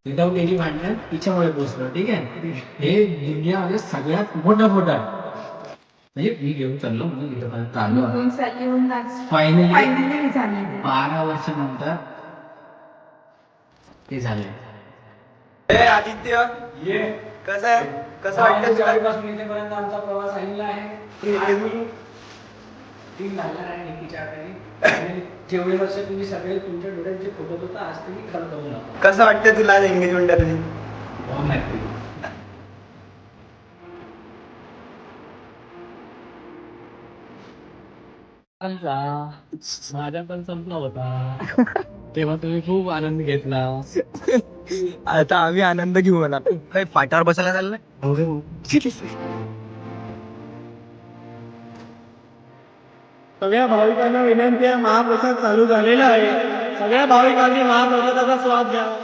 Without any भांडण तिच्यामुळे पोचलो. ठीक आहे, हे दुनियामध्ये सगळ्यात मोठा म्हणजे मी घेऊन चाललो म्हणून इथं आलो. फायनली 12 वर्षानंतर ते झाले. आदित्य ये कसं वाटतं गाडीपासून इथेपर्यंत आमचा प्रवास आलेला आहे. तीन झाला आहे एकीच्या आधारे. जेवढे वर्ष तुम्ही सगळे तुमच्या डोळ्यांचे फोटो होता आज तुम्ही खरं करू नका. कसं वाटतं तुला एंगेजमेंट झाली? माझा पण संपला होता तेव्हा तुम्ही खूप आनंद घेतला. आता आम्ही आनंद घेऊ म्हणा. काही पाठावर बसायला चाललंय. सगळ्या भाविकांना विनंती आहे, महाप्रसाद चालू झालेला आहे. सगळ्या भाविकांनी महाप्रसादाचा स्वाद घ्यावा.